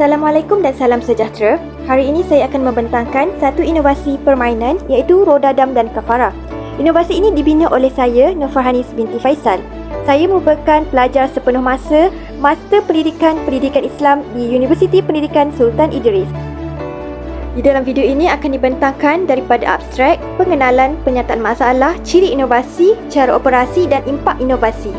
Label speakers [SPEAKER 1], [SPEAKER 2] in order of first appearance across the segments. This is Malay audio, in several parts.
[SPEAKER 1] Assalamualaikum dan salam sejahtera. Hari ini saya akan membentangkan satu inovasi permainan iaitu Roda Dam dan Kafara. Inovasi ini dibina oleh saya, Nurfarhanis binti Faisal. Saya merupakan pelajar sepenuh masa Master Pendidikan Islam di Universiti Pendidikan Sultan Idris. Di dalam video ini akan dibentangkan daripada abstrak, pengenalan, penyataan masalah, ciri inovasi, cara operasi dan impak inovasi.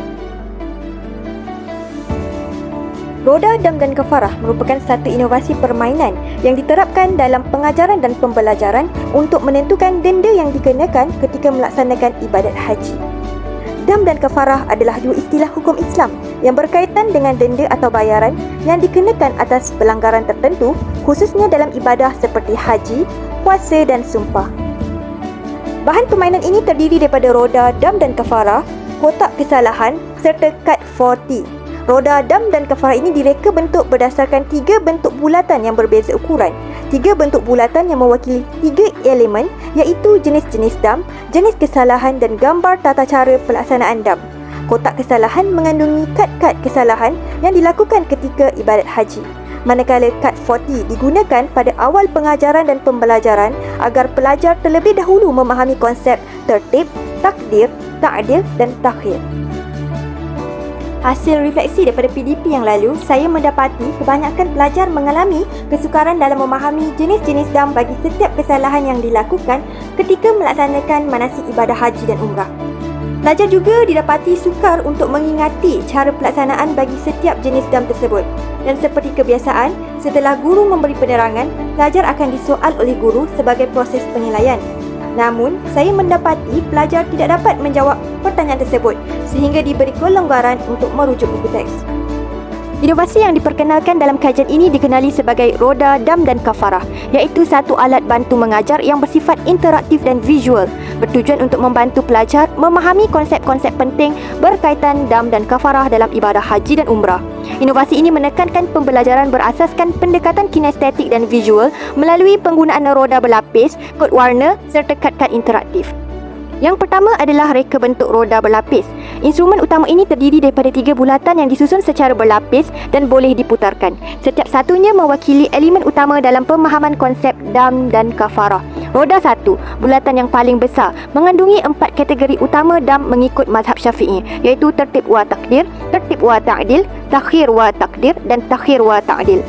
[SPEAKER 1] Roda Dam dan Kafarah merupakan satu inovasi permainan yang diterapkan dalam pengajaran dan pembelajaran untuk menentukan denda yang dikenakan ketika melaksanakan ibadat haji. Dam dan kafarah adalah dua istilah hukum Islam yang berkaitan dengan denda atau bayaran yang dikenakan atas pelanggaran tertentu, khususnya dalam ibadah seperti haji, puasa dan sumpah. Bahan permainan ini terdiri daripada roda, dam dan kafarah, kotak kesalahan serta kad 40. Roda, dam dan kafarah ini direka bentuk berdasarkan 3 bentuk bulatan yang berbeza ukuran. 3 bentuk bulatan yang mewakili 3 elemen iaitu jenis-jenis dam, jenis kesalahan dan gambar tata cara pelaksanaan dam. Kotak kesalahan mengandungi kad-kad kesalahan yang dilakukan ketika ibadat haji. Manakala kad 40 digunakan pada awal pengajaran dan pembelajaran agar pelajar terlebih dahulu memahami konsep tertib, takdir, ta'dil dan takhir. Hasil refleksi daripada PDP yang lalu, saya mendapati kebanyakan pelajar mengalami kesukaran dalam memahami jenis-jenis dam bagi setiap kesalahan yang dilakukan ketika melaksanakan manasik ibadah haji dan umrah. Pelajar juga didapati sukar untuk mengingati cara pelaksanaan bagi setiap jenis dam tersebut. Dan seperti kebiasaan, setelah guru memberi penerangan, pelajar akan disoal oleh guru sebagai proses penilaian. Namun, saya mendapati pelajar tidak dapat menjawab pertanyaan tersebut sehingga diberi kelonggaran untuk merujuk buku teks. Inovasi yang diperkenalkan dalam kajian ini dikenali sebagai Roda, Dam dan Kafarah, iaitu satu alat bantu mengajar yang bersifat interaktif dan visual, bertujuan untuk membantu pelajar memahami konsep-konsep penting berkaitan dam dan kafarah dalam ibadah haji dan umrah. Inovasi ini menekankan pembelajaran berasaskan pendekatan kinestetik dan visual melalui penggunaan roda berlapis, kod warna serta kad-kad interaktif. Yang pertama adalah reka bentuk roda berlapis. Instrumen utama ini terdiri daripada 3 bulatan yang disusun secara berlapis dan boleh diputarkan. Setiap satunya mewakili elemen utama dalam pemahaman konsep dam dan kafarah. Roda 1, bulatan yang paling besar, mengandungi 4 kategori utama dam mengikut mazhab Syafi'i, iaitu tertib wa takdir, tertib wa ta'dil, takhir wa takdir dan takhir wa ta'dil.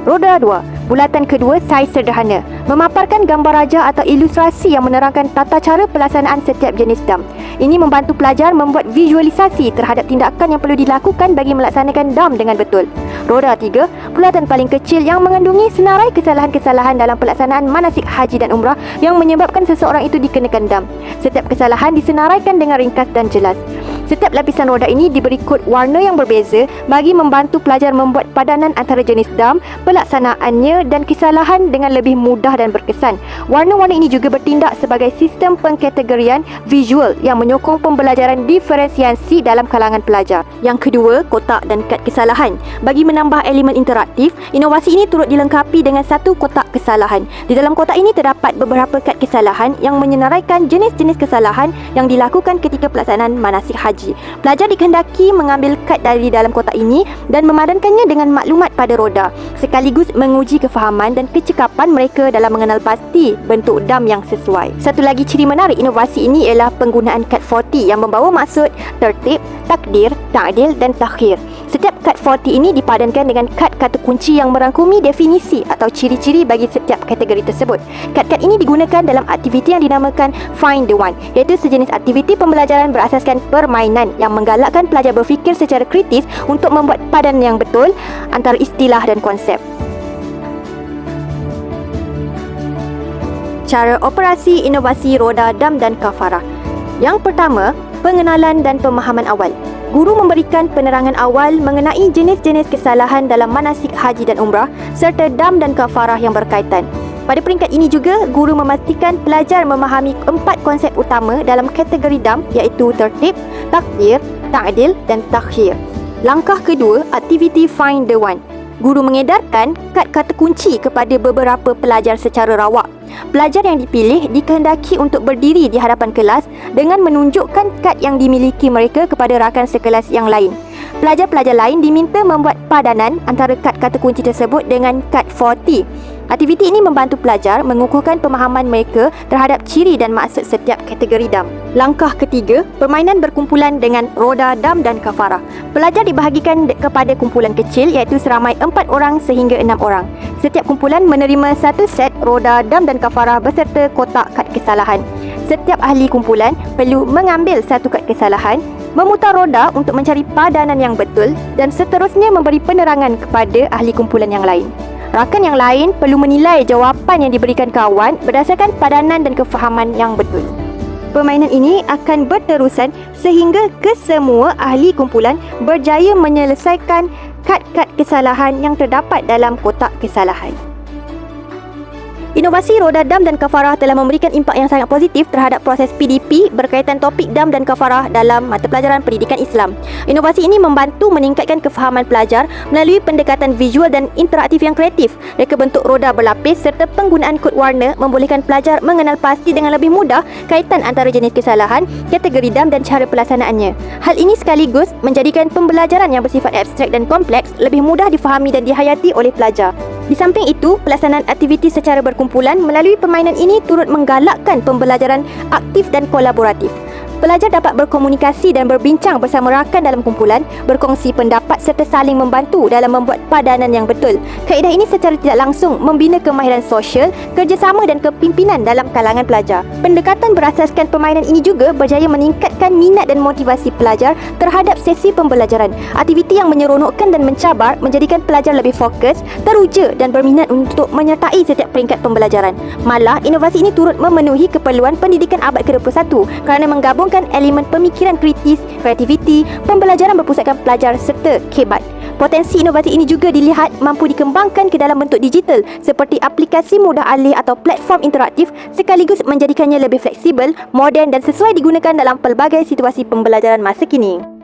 [SPEAKER 1] Roda 2, bulatan kedua saiz sederhana, memaparkan gambar raja atau ilustrasi yang menerangkan tata cara pelaksanaan setiap jenis dam. Ini membantu pelajar membuat visualisasi terhadap tindakan yang perlu dilakukan bagi melaksanakan dam dengan betul. Roda 3, bulatan paling kecil yang mengandungi senarai kesalahan-kesalahan dalam pelaksanaan manasik haji dan umrah yang menyebabkan seseorang itu dikenakan dam. Setiap kesalahan disenaraikan dengan ringkas dan jelas. Setiap lapisan roda ini diberi kod warna yang berbeza bagi membantu pelajar membuat padanan antara jenis dam, pelaksanaannya dan kesalahan dengan lebih mudah dan berkesan. Warna-warna ini juga bertindak sebagai sistem pengkategorian visual yang menyokong pembelajaran diferensiasi dalam kalangan pelajar. Yang kedua, kotak dan kad kesalahan. Bagi menambah elemen interaktif, inovasi ini turut dilengkapi dengan satu kotak kesalahan. Di dalam kotak ini terdapat beberapa kad kesalahan yang menyenaraikan jenis-jenis kesalahan yang dilakukan ketika pelaksanaan manasik haji. Pelajar dikehendaki mengambil kad dari dalam kotak ini dan memadankannya dengan maklumat pada roda, sekaligus menguji kefahaman dan kecekapan mereka dalam mengenal pasti bentuk dam yang sesuai. Satu lagi ciri menarik inovasi ini ialah penggunaan kad 40 yang membawa maksud tertib, takdir, ta'dil dan takhir. Setiap kad 40 ini dipadankan dengan kad kata kunci yang merangkumi definisi atau ciri-ciri bagi setiap kategori tersebut. Kad-kad ini digunakan dalam aktiviti yang dinamakan Find the One, iaitu sejenis aktiviti pembelajaran berasaskan permainan yang menggalakkan pelajar berfikir secara kritis untuk membuat padanan yang betul antara istilah dan konsep. Cara operasi inovasi roda, dam dan kafarah. Yang pertama, pengenalan dan pemahaman awal. Guru memberikan penerangan awal mengenai jenis-jenis kesalahan dalam manasik haji dan umrah serta dam dan kafarah yang berkaitan. Pada peringkat ini juga, guru memastikan pelajar memahami 4 konsep utama dalam kategori dam iaitu tertib, takdir, ta'dil dan takhir. Langkah kedua, aktiviti Find the One. Guru mengedarkan kad kata kunci kepada beberapa pelajar secara rawak. Pelajar yang dipilih dikehendaki untuk berdiri di hadapan kelas dengan menunjukkan kad yang dimiliki mereka kepada rakan sekelas yang lain. Pelajar-pelajar lain diminta membuat padanan antara kad kata kunci tersebut dengan kad 4T. Aktiviti ini membantu pelajar mengukuhkan pemahaman mereka terhadap ciri dan maksud setiap kategori dam. Langkah ketiga, permainan berkumpulan dengan roda, dam dan kafarah. Pelajar dibahagikan kepada kumpulan kecil iaitu seramai 4 orang sehingga 6 orang. Setiap kumpulan menerima satu set roda, dam dan kafarah beserta kotak kad kesalahan. Setiap ahli kumpulan perlu mengambil satu kad kesalahan, memutar roda untuk mencari padanan yang betul dan seterusnya memberi penerangan kepada ahli kumpulan yang lain. Rakan yang lain perlu menilai jawapan yang diberikan kawan berdasarkan padanan dan kefahaman yang betul. Permainan ini akan berterusan sehingga kesemua ahli kumpulan berjaya menyelesaikan kad-kad kesalahan yang terdapat dalam kotak kesalahan. Inovasi roda, dam dan kafarah telah memberikan impak yang sangat positif terhadap proses PDP berkaitan topik dam dan kafarah dalam mata pelajaran pendidikan Islam. Inovasi ini membantu meningkatkan kefahaman pelajar melalui pendekatan visual dan interaktif yang kreatif. Reka bentuk roda berlapis serta penggunaan kod warna membolehkan pelajar mengenal pasti dengan lebih mudah kaitan antara jenis kesalahan, kategori dam dan cara pelaksanaannya. Hal ini sekaligus menjadikan pembelajaran yang bersifat abstrak dan kompleks lebih mudah difahami dan dihayati oleh pelajar. Di samping itu, pelaksanaan aktiviti secara berkumpulan melalui permainan ini turut menggalakkan pembelajaran aktif dan kolaboratif. Pelajar dapat berkomunikasi dan berbincang bersama rakan dalam kumpulan, berkongsi pendapat serta saling membantu dalam membuat padanan yang betul. Kaedah ini secara tidak langsung membina kemahiran sosial, kerjasama dan kepimpinan dalam kalangan pelajar. Pendekatan berasaskan permainan ini juga berjaya meningkatkan minat dan motivasi pelajar terhadap sesi pembelajaran. Aktiviti yang menyeronokkan dan mencabar menjadikan pelajar lebih fokus, teruja dan berminat untuk menyertai setiap peringkat pembelajaran. Malah, inovasi ini turut memenuhi keperluan pendidikan abad ke-21 kerana menggabungkan elemen pemikiran kritis, kreativiti, pembelajaran berpusatkan pelajar serta kebat. Potensi inovasi ini juga dilihat mampu dikembangkan ke dalam bentuk digital seperti aplikasi mudah alih atau platform interaktif sekaligus menjadikannya lebih fleksibel, moden dan sesuai digunakan dalam pelbagai situasi pembelajaran masa kini.